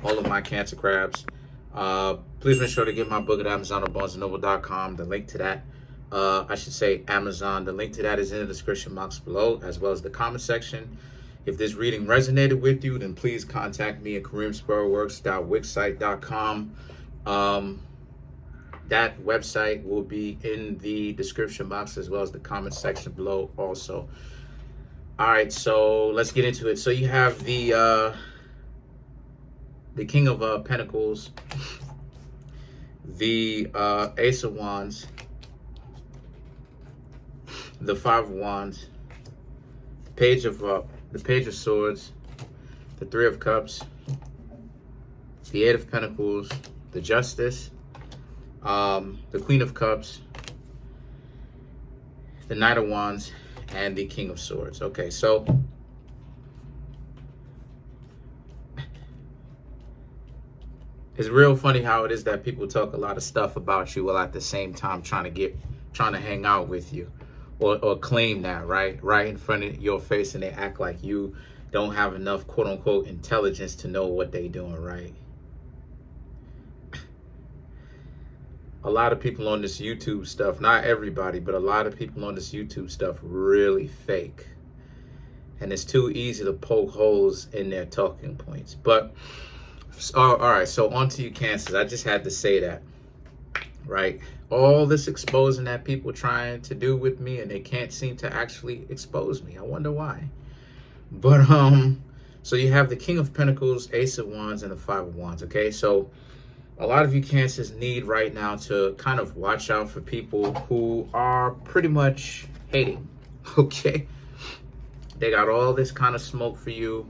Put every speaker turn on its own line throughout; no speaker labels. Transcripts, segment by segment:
all of my Cancer crabs. Please make sure to get my book at Amazon or BarnesandNoble.com. The link to that, I should say Amazon. The link to that is in the description box below, as well as the comment section. If this reading resonated with you, then please contact me at Kareemspiritworks.wixsite.com. That website will be in the description box as well as the comment section below also. All right, so let's get into it. So you have the King of Pentacles, the Ace of Wands, the Five of Wands, the Page of Swords, the Three of Cups, the Eight of Pentacles, the Justice, the Queen of Cups, the Knight of Wands, and the King of Swords. Okay, so it's real funny how it is that people talk a lot of stuff about you while at the same time trying to hang out with you, or claim that right in front of your face, and they act like you don't have enough quote unquote intelligence to know what they doing, right? A lot of people on this YouTube stuff, not everybody, but a lot of people on this YouTube stuff really fake. And it's too easy to poke holes in their talking points. But, all right, so on to you, Cancers. I just had to say that, right? All this exposing that people trying to do with me, and they can't seem to actually expose me. I wonder why. But, so you have the King of Pentacles, Ace of Wands, and the Five of Wands, okay? So a lot of you Cancers need right now to kind of watch out for people who are pretty much hating, okay? They got all this kind of smoke for you,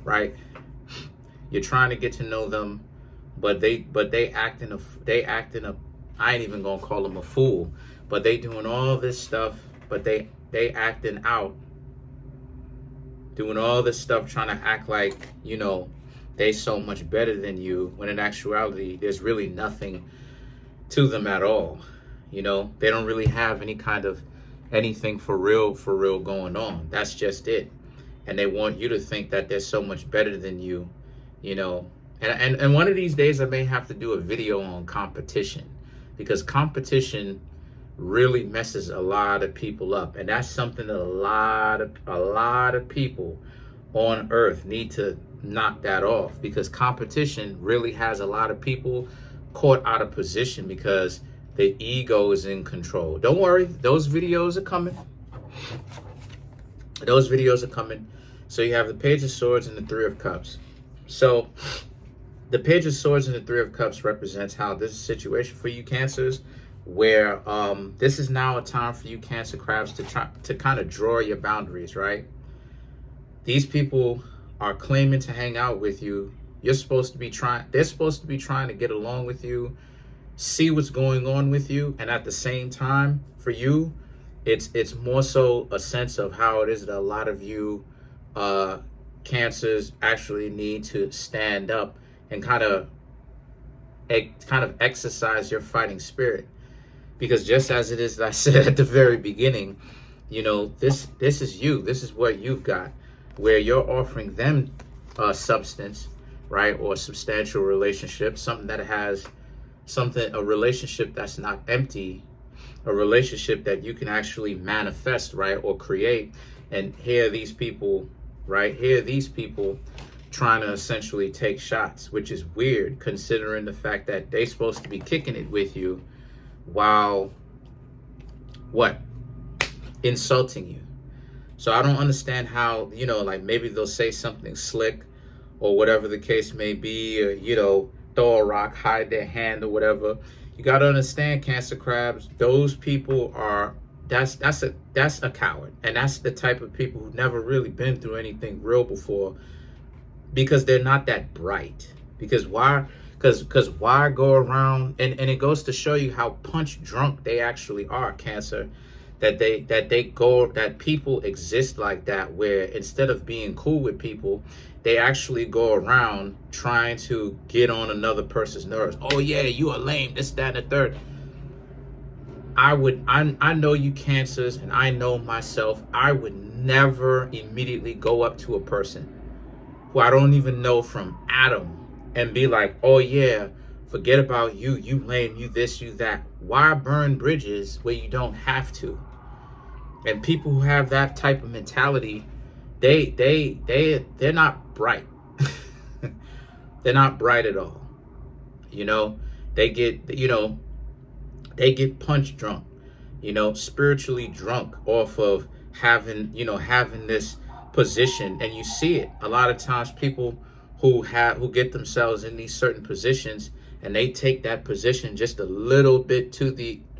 right? You're trying to get to know them, but they acting a I ain't even gonna call them a fool, but they doing all this stuff, but they acting out, doing all this stuff, trying to act like, you know, they so much better than you, when in actuality, there's really nothing to them at all. You know, they don't really have any kind of anything for real going on. That's just it. And they want you to think that they're so much better than you, you know. And one of these days I may have to do a video on competition, because competition really messes a lot of people up. And that's something that a lot of people on earth need to knock that off, because competition really has a lot of people caught out of position because the ego is in control. Don't worry, those videos are coming. Those videos are coming. So you have the Page of Swords and the Three of Cups. So the Page of Swords and the Three of Cups represents how this is a situation for you Cancers, where this is now a time for you Cancer crabs to try to kind of draw your boundaries, right? These people are claiming to hang out with you. They're supposed to be trying to get along with you, see what's going on with you, and at the same time, for you, it's more so a sense of how it is that a lot of you Cancers actually need to stand up and kind of exercise your fighting spirit. Because just as it is that I said at the very beginning, you know, this is you. This is what you've got, where you're offering them substance, right, or substantial relationship, something that has a relationship that's not empty, a relationship that you can actually manifest, right, or create. And here these people, right, trying to essentially take shots, which is weird considering the fact that they're supposed to be kicking it with you while insulting you. So I don't understand how, you know, like maybe they'll say something slick or whatever the case may be, or, you know, throw a rock, hide their hand or whatever. You got to understand, Cancer crabs, those people are, that's a coward. And that's the type of people who've never really been through anything real before, because they're not that bright. Because why? Because why go around, and it goes to show you how punch drunk they actually are, Cancer. That people exist like that, where instead of being cool with people, they actually go around trying to get on another person's nerves. Oh yeah, you are lame, this, that, and the third. I know you Cancers, and I know myself, I would never immediately go up to a person who I don't even know from Adam, and be like, oh yeah, forget about you, you lame, you this, you that. Why burn bridges where you don't have to? And people who have that type of mentality, they're not bright. They're not bright at all. You know, they get punch drunk, spiritually drunk off of having this position. And you see it a lot of times, people who get themselves in these certain positions, and they take that position just a little bit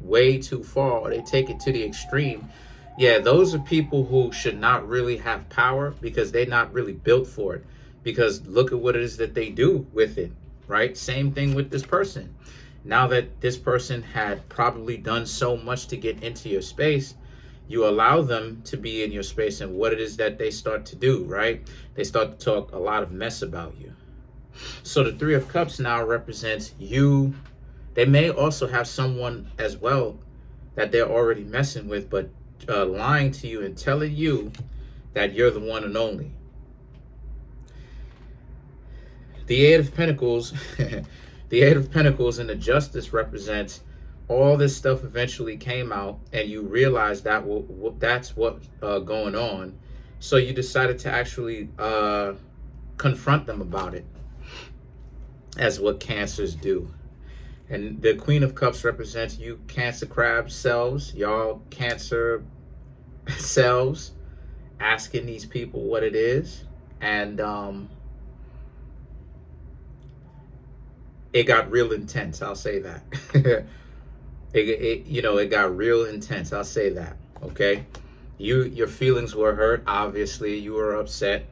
way too far, or they take it to the extreme. Yeah, those are people who should not really have power, because they're not really built for it. Because look at what it is that they do with it, right? Same thing with this person. Now that this person had probably done so much to get into your space, you allow them to be in your space, and what it is that they start to do, right? They start to talk a lot of mess about you. So the Three of Cups now represents you. They may also have someone as well that they're already messing with, but lying to you and telling you that you're the one and only. The Eight of Pentacles, the Eight of Pentacles and the Justice represents all this stuff eventually came out, and you realize that that's what's going on. So you decided to actually confront them about it, as what Cancers do. And the Queen of Cups represents you Cancer crab selves, y'all Cancer selves, asking these people what it is. And it got real intense, I'll say that. It got real intense, I'll say that, okay? Your feelings were hurt, obviously. You were upset,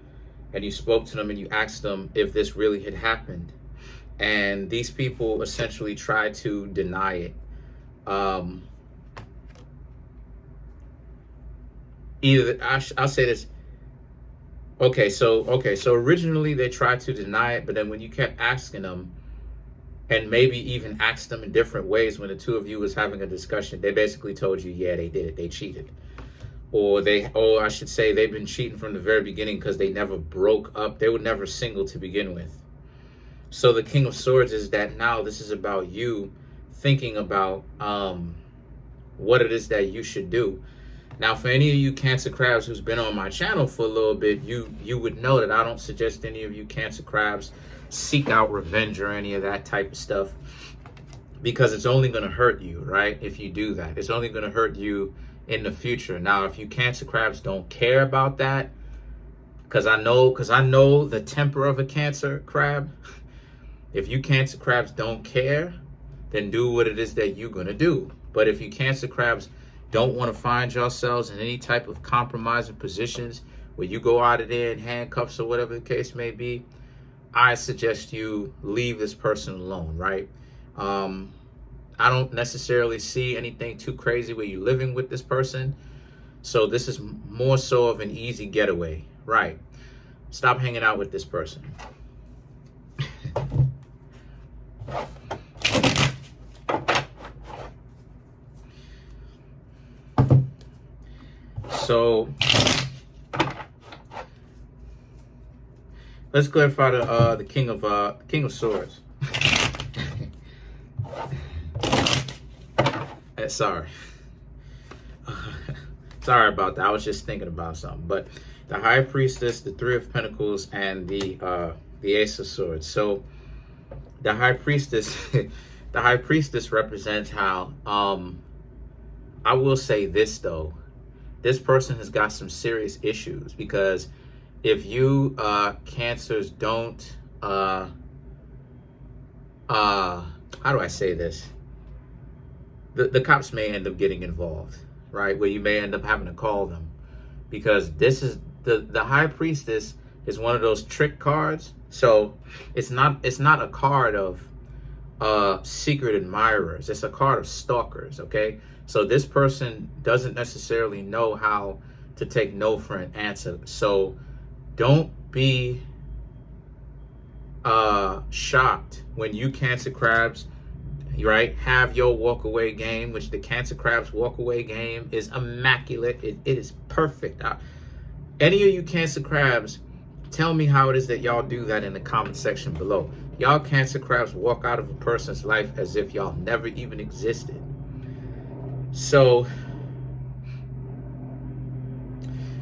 and you spoke to them and you asked them if this really had happened. And these people essentially tried to deny it. I'll say this. Okay, so originally they tried to deny it, but then when you kept asking them, and maybe even asked them in different ways, when the two of you was having a discussion, they basically told you, yeah, they did it, they cheated. Or I should say they've been cheating from the very beginning, because they never broke up. They were never single to begin with. So the King of Swords is that now this is about you thinking about what it is that you should do. Now, for any of you Cancer crabs who's been on my channel for a little bit, you would know that I don't suggest any of you Cancer crabs seek out revenge or any of that type of stuff, because it's only going to hurt you, right? If you do that, it's only going to hurt you in the future. Now, if you Cancer crabs don't care about that, because I know the temper of a Cancer crab. If you Cancer crabs don't care, then do what it is that you're going to do. But if you Cancer crabs don't want to find yourselves in any type of compromising positions where you go out of there in handcuffs or whatever the case may be, I suggest you leave this person alone, right? I don't necessarily see anything too crazy where you're living with this person. So this is more so of an easy getaway, right? Stop hanging out with this person. So let's clarify the King of Swords. Sorry. Sorry about that. I was just thinking about something. But the High Priestess, the Three of Pentacles, and the Ace of Swords. So the High Priestess, the High Priestess represents how I will say this though. This person has got some serious issues, because if you Cancers don't how do I say this? The cops may end up getting involved, right? Where you may end up having to call them, because this is the High Priestess is one of those trick cards. So it's not a card of secret admirers. It's a card of stalkers, okay? So this person doesn't necessarily know how to take no for an answer. So don't be shocked when you Cancer crabs, right, have your walk away game, which the Cancer crabs walk away game is immaculate. It is perfect. Any of you Cancer crabs Tell me how it is that y'all do that in the comment section below. Y'all Cancer crabs walk out of a person's life as if y'all never even existed. So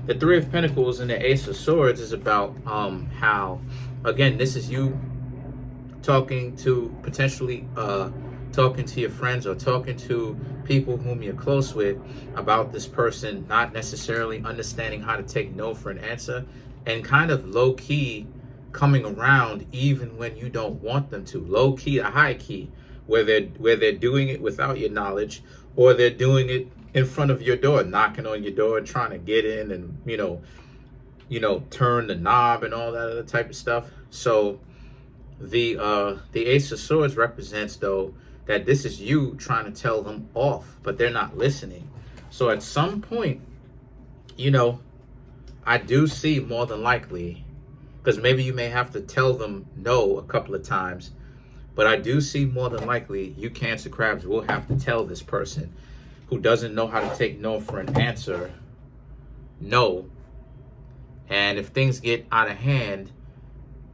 the Three of Pentacles and the Ace of Swords is about how, again, this is you talking to, potentially talking to your friends or talking to people whom you're close with about this person not necessarily understanding how to take no for an answer, and kind of low-key coming around even when you don't want them to. Low-key to high-key, where they're doing it without your knowledge, or they're doing it in front of your door, knocking on your door, trying to get in and, you know, turn the knob and all that other type of stuff. So the Ace of Swords represents, though, that this is you trying to tell them off, but they're not listening. So at some point, you know, I do see more than likely, because maybe you may have to tell them no a couple of times, but I do see more than likely you Cancer crabs will have to tell this person who doesn't know how to take no for an answer, no. And if things get out of hand,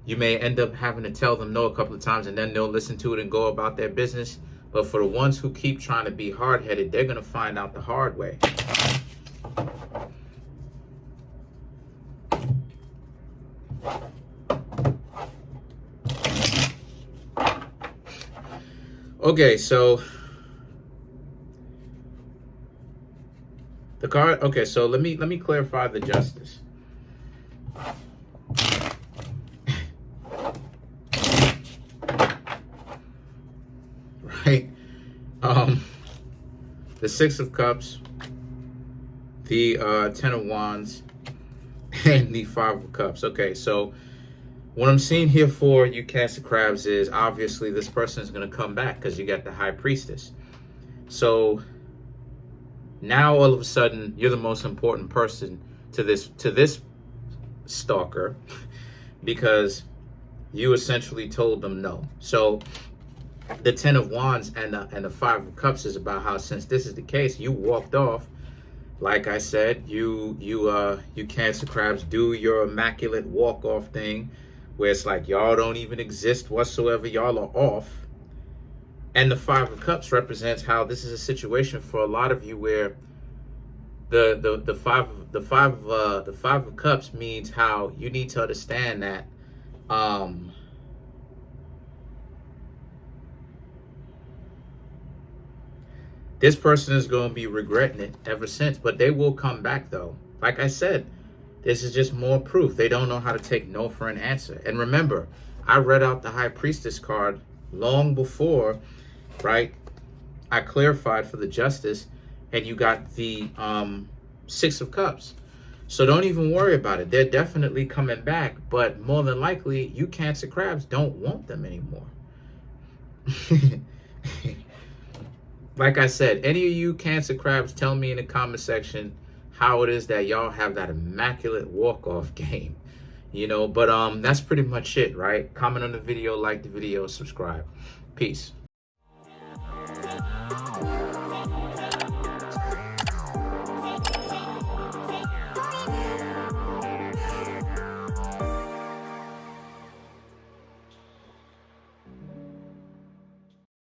you may end up having to tell them no a couple of times, and then they'll listen to it and go about their business. But for the ones who keep trying to be hard-headed, they're going to find out the hard way. Okay, so the card, okay, so let me clarify the Justice. Right? The Six of Cups, the Ten of Wands, and the Five of Cups. Okay, so what I'm seeing here for you Cancer crabs is obviously this person is going to come back because you got the High Priestess. So now all of a sudden you're the most important person to this stalker, because you essentially told them no. So the Ten of Wands and the Five of Cups is about how, since this is the case, you walked off. Like I said, you Cancer crabs do your immaculate walk-off thing, where it's like y'all don't even exist whatsoever, y'all are off. And the Five of Cups represents how this is a situation for a lot of you where the five of Cups means how you need to understand that this person is going to be regretting it ever since, but they will come back though. Like I said, this is just more proof. They don't know how to take no for an answer. And remember, I read out the High Priestess card long before, right? I clarified for the Justice, and you got the Six of Cups. So don't even worry about it. They're definitely coming back, but more than likely, you Cancer crabs don't want them anymore. Like I said, any of you Cancer crabs, tell me in the comment section how it is that y'all have that immaculate walk-off game. You know, but that's pretty much it, right? Comment on the video, like the video, subscribe. Peace.